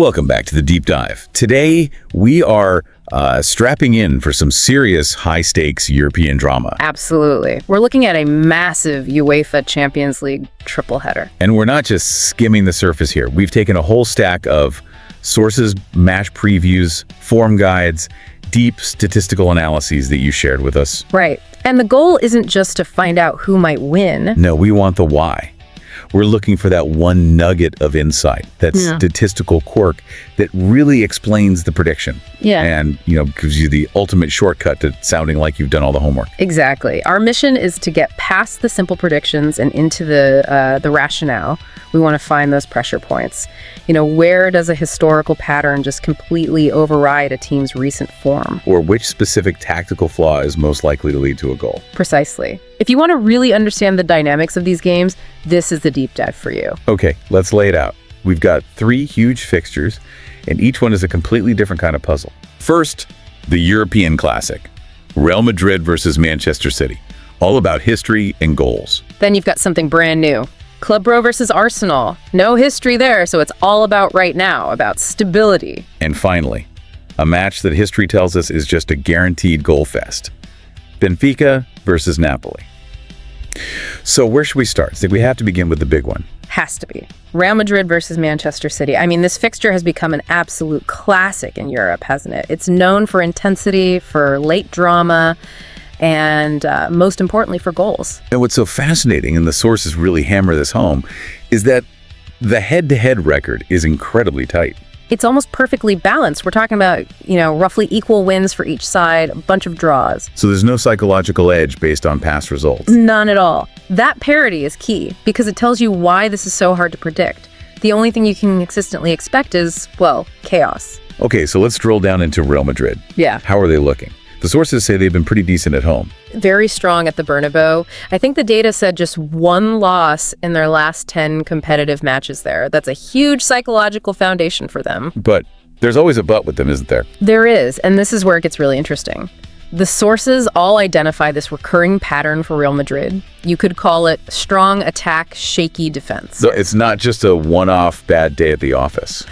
Welcome back to the Deep Dive. Today, we are strapping in for some serious high-stakes European drama. Absolutely. We're looking at a massive UEFA Champions League triple header. And we're not just skimming the surface here. We've taken a whole stack of sources, match previews, form guides, deep statistical analyses that you shared with us. Right. And the goal isn't just to find out who might win. No, we want the why. We're looking for that one nugget of insight, that statistical quirk that really explains the prediction. Yeah. And, gives you the ultimate shortcut to sounding like you've done all the homework. Exactly. Our mission is to get past the simple predictions and into the rationale. We want to find those pressure points. Where does a historical pattern just completely override a team's recent form? Or which specific tactical flaw is most likely to lead to a goal? Precisely. If you want to really understand the dynamics of these games, this is the deep dive for you. Okay, let's lay it out. We've got 3 huge fixtures, and each one is a completely different kind of puzzle. First, the European classic, Real Madrid versus Manchester City, all about history and goals. Then you've got something brand new. Club Bro versus Arsenal. No history there, so it's all about right now, about stability. And finally, a match that history tells us is just a guaranteed goal fest. Benfica versus Napoli. So where should we start? I think we have to begin with the big one. Has to be. Real Madrid versus Manchester City. I mean, this fixture has become an absolute classic in Europe, hasn't it? It's known for intensity, for late drama, and most importantly, for goals. And what's so fascinating, and the sources really hammer this home, is that the head-to-head record is incredibly tight. It's almost perfectly balanced. We're talking about, roughly equal wins for each side, a bunch of draws. So there's no psychological edge based on past results? None at all. That parity is key because it tells you why this is so hard to predict. The only thing you can consistently expect is, chaos. Okay, so let's drill down into Real Madrid. Yeah. How are they looking? The sources say they've been pretty decent at home. Very strong at the Bernabeu. I think the data said just 1 loss in their last 10 competitive matches there. That's a huge psychological foundation for them. But there's always a but with them, isn't there? There is, and this is where it gets really interesting. The sources all identify this recurring pattern for Real Madrid. You could call it strong attack, shaky defense. So it's not just a one-off bad day at the office.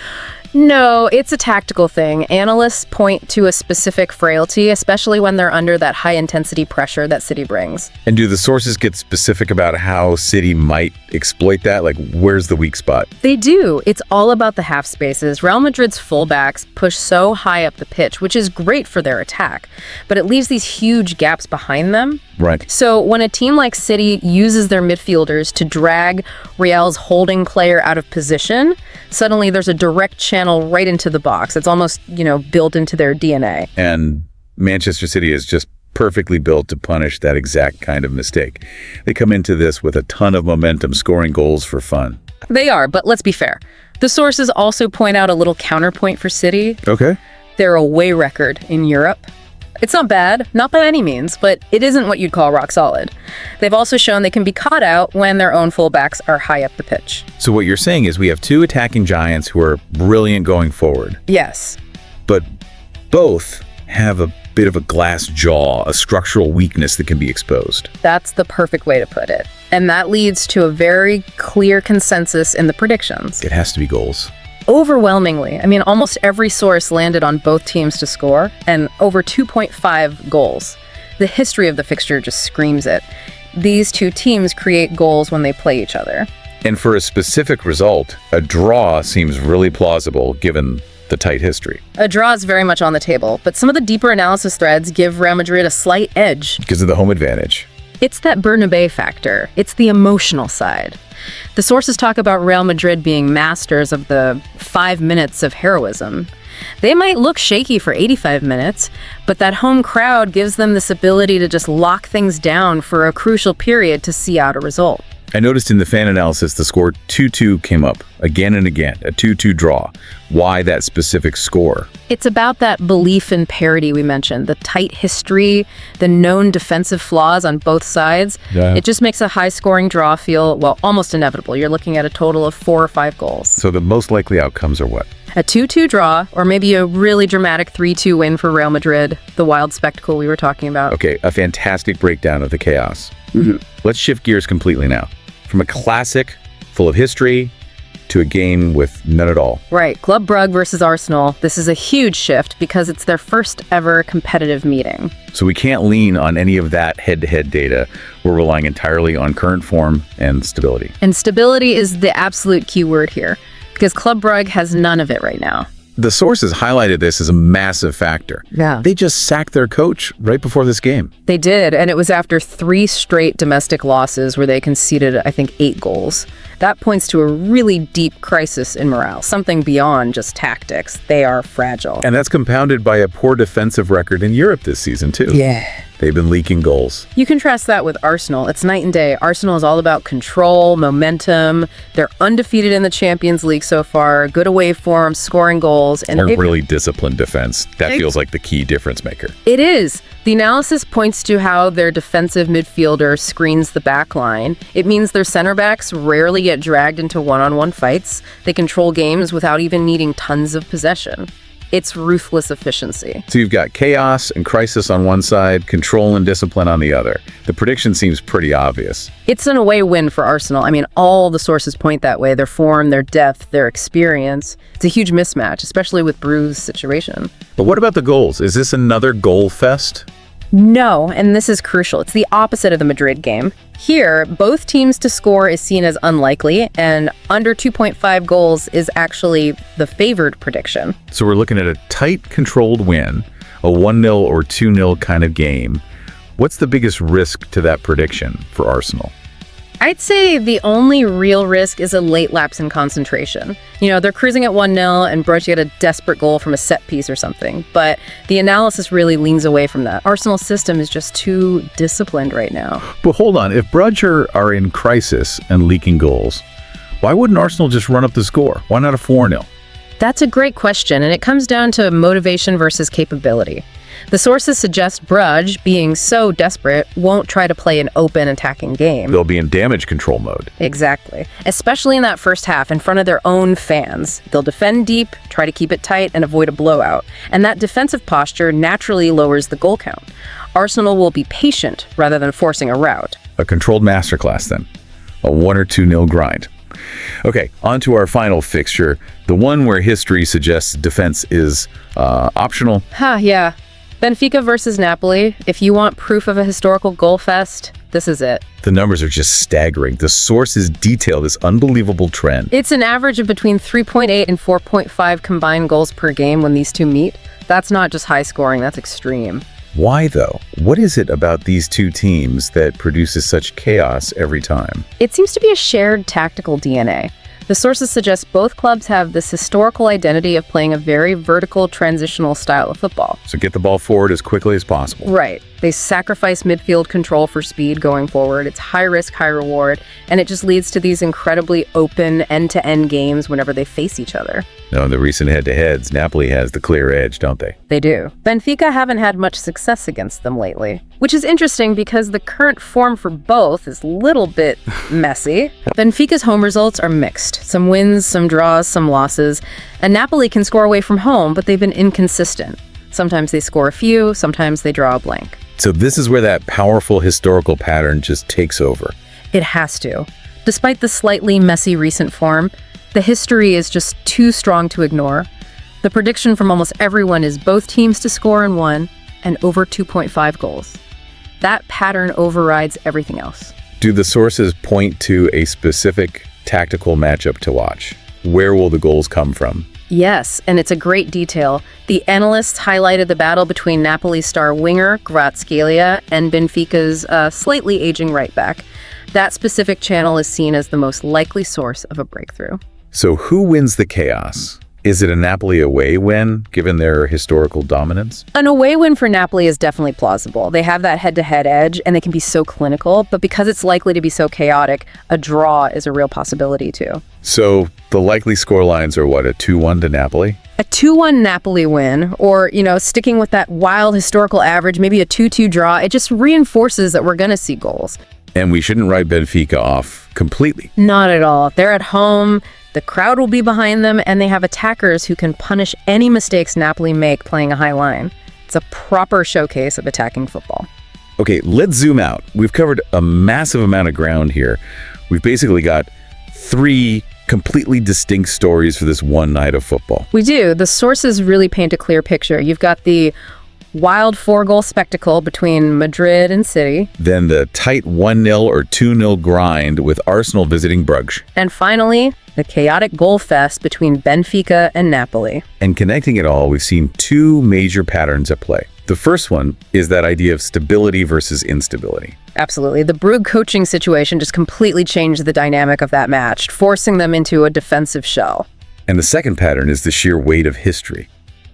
No, it's a tactical thing. Analysts point to a specific frailty, especially when they're under that high-intensity pressure that City brings. And do the sources get specific about how City might exploit that? Like, where's the weak spot? They do. It's all about the half spaces. Real Madrid's fullbacks push so high up the pitch, which is great for their attack, but it leaves these huge gaps behind them. Right. So when a team like City uses their midfielders to drag Real's holding player out of position, suddenly there's a direct channel right into the box. It's almost, built into their DNA. And Manchester City is just perfectly built to punish that exact kind of mistake. They come into this with a ton of momentum, scoring goals for fun. They are, but let's be fair. The sources also point out a little counterpoint for City. Okay. Their away record in Europe. It's not bad, not by any means, but it isn't what you'd call rock solid. They've also shown they can be caught out when their own fullbacks are high up the pitch. So what you're saying is we have 2 attacking giants who are brilliant going forward. Yes. But both have a bit of a glass jaw, a structural weakness that can be exposed. That's the perfect way to put it. And that leads to a very clear consensus in the predictions. It has to be goals. Overwhelmingly. I mean, almost every source landed on both teams to score, and over 2.5 goals. The history of the fixture just screams it. These 2 teams create goals when they play each other. And for a specific result, a draw seems really plausible given the tight history. A draw is very much on the table, but some of the deeper analysis threads give Real Madrid a slight edge. Because of the home advantage. It's that Bernabeu factor. It's the emotional side. The sources talk about Real Madrid being masters of the 5 minutes of heroism. They might look shaky for 85 minutes, but that home crowd gives them this ability to just lock things down for a crucial period to see out a result. I noticed in the fan analysis the score 2-2 came up again and again, a 2-2 draw. Why that specific score? It's about that belief in parity we mentioned, the tight history, the known defensive flaws on both sides. Yeah. It just makes a high-scoring draw feel, almost inevitable. You're looking at a total of 4 or 5 goals. So the most likely outcomes are what? A 2-2 draw, or maybe a really dramatic 3-2 win for Real Madrid, the wild spectacle we were talking about. Okay, a fantastic breakdown of the chaos. Let's shift gears completely now. From a classic full of history, to a game with none at all. Right, Club Brugge versus Arsenal. This is a huge shift because it's their first ever competitive meeting. So we can't lean on any of that head-to-head data. We're relying entirely on current form and stability. And stability is the absolute key word here, because Club Brugge has none of it right now. The sources highlighted this as a massive factor. Yeah. They just sacked their coach right before this game. They did, and it was after 3 straight domestic losses where they conceded, I think, 8 goals. That points to a really deep crisis in morale, something beyond just tactics. They are fragile. And that's compounded by a poor defensive record in Europe this season, too. Yeah. They've been leaking goals. You contrast that with Arsenal. It's night and day. Arsenal is all about control, momentum. They're undefeated in the Champions League so far, good away form, scoring goals. And A really disciplined defense. That feels like the key difference maker. It is. The analysis points to how their defensive midfielder screens the back line. It means their center backs rarely get dragged into one-on-one fights. They control games without even needing tons of possession. It's ruthless efficiency. So you've got chaos and crisis on one side, control and discipline on the other. The prediction seems pretty obvious. It's an away win for Arsenal. I mean, all the sources point that way. Their form, their depth, their experience. It's a huge mismatch, especially with Bruce's situation. But what about the goals? Is this another goal fest? No, and this is crucial. It's the opposite of the Madrid game. Here, both teams to score is seen as unlikely, and under 2.5 goals is actually the favored prediction. So we're looking at a tight, controlled win, a 1-0 or 2-0 kind of game. What's the biggest risk to that prediction for Arsenal? I'd say the only real risk is a late lapse in concentration. You know, they're cruising at 1-0 and Brugge get a desperate goal from a set piece or something, but the analysis really leans away from that. Arsenal's system is just too disciplined right now. But hold on, if Brugge are in crisis and leaking goals, why wouldn't Arsenal just run up the score? Why not a 4-0? That's a great question, and it comes down to motivation versus capability. The sources suggest Brugge, being so desperate, won't try to play an open attacking game. They'll be in damage control mode. Exactly. Especially in that first half in front of their own fans. They'll defend deep, try to keep it tight, and avoid a blowout. And that defensive posture naturally lowers the goal count. Arsenal will be patient rather than forcing a rout. A controlled masterclass then. A 1 or 2-0 grind. Okay, on to our final fixture, the one where history suggests defense is optional. Yeah. Benfica versus Napoli. If you want proof of a historical goal fest, this is it. The numbers are just staggering. The sources detail this unbelievable trend. It's an average of between 3.8 and 4.5 combined goals per game when these two meet. That's not just high scoring, that's extreme. Why, though? What is it about these two teams that produces such chaos every time? It seems to be a shared tactical DNA. The sources suggest both clubs have this historical identity of playing a very vertical, transitional style of football. So get the ball forward as quickly as possible. Right. They sacrifice midfield control for speed going forward. It's high risk, high reward, and it just leads to these incredibly open end-to-end games whenever they face each other. Now, in the recent head-to-heads, Napoli has the clear edge, don't they? They do. Benfica haven't had much success against them lately, which is interesting because the current form for both is a little bit messy. Benfica's home results are mixed. Some wins, some draws, some losses, and Napoli can score away from home, but they've been inconsistent. Sometimes they score a few, sometimes they draw a blank. So this is where that powerful historical pattern just takes over. It has to. Despite the slightly messy recent form, the history is just too strong to ignore. The prediction from almost everyone is both teams to score in one and over 2.5 goals. That pattern overrides everything else. Do the sources point to a specific tactical matchup to watch? Where will the goals come from? Yes, and it's a great detail. The analysts highlighted the battle between Napoli's star winger, Kvaratskhelia, and Benfica's slightly aging right back. That specific channel is seen as the most likely source of a breakthrough. So who wins the chaos? Is it a Napoli away win, given their historical dominance? An away win for Napoli is definitely plausible. They have that head-to-head edge, and they can be so clinical, but because it's likely to be so chaotic, a draw is a real possibility too. So the likely scorelines are what, a 2-1 to Napoli? A 2-1 Napoli win, or, sticking with that wild historical average, maybe a 2-2 draw, it just reinforces that we're going to see goals. And we shouldn't write Benfica off completely. Not at all. They're at home, the crowd will be behind them, and they have attackers who can punish any mistakes Napoli make playing a high line. It's a proper showcase of attacking football. Okay, let's zoom out. We've covered a massive amount of ground here. We've basically got three completely distinct stories for this one night of football. We do. The sources really paint a clear picture. You've got the wild 4-goal spectacle between Madrid and City. Then the tight 1-0 or 2-0 grind with Arsenal visiting Bruges. And finally, the chaotic goal fest between Benfica and Napoli. And connecting it all, we've seen two major patterns at play. The first one is that idea of stability versus instability. Absolutely. The Brugge coaching situation just completely changed the dynamic of that match, forcing them into a defensive shell. And the second pattern is the sheer weight of history.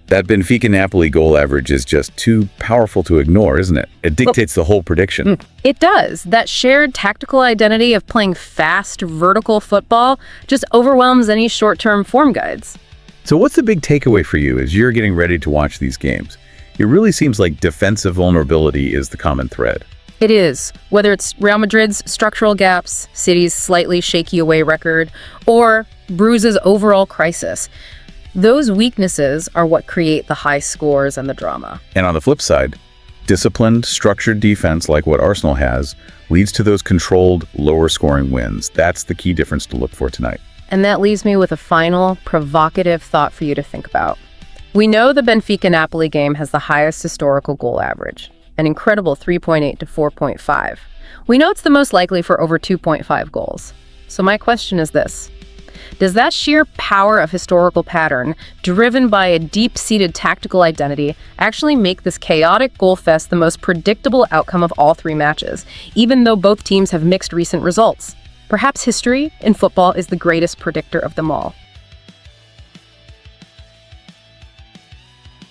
That Benfica-Napoli goal average is just too powerful to ignore, isn't it? It dictates the whole prediction. It does. That shared tactical identity of playing fast, vertical football just overwhelms any short-term form guides. So what's the big takeaway for you as you're getting ready to watch these games? It really seems like defensive vulnerability is the common thread. It is. Whether it's Real Madrid's structural gaps, City's slightly shaky away record, or Bruges' overall crisis, those weaknesses are what create the high scores and the drama. And on the flip side, disciplined, structured defense like what Arsenal has leads to those controlled, lower-scoring wins. That's the key difference to look for tonight. And that leaves me with a final, provocative thought for you to think about. We know the Benfica-Napoli game has the highest historical goal average, an incredible 3.8 to 4.5. We know it's the most likely for over 2.5 goals. So my question is this. Does that sheer power of historical pattern, driven by a deep-seated tactical identity, actually make this chaotic goal fest the most predictable outcome of all three matches, even though both teams have mixed recent results? Perhaps history in football is the greatest predictor of them all.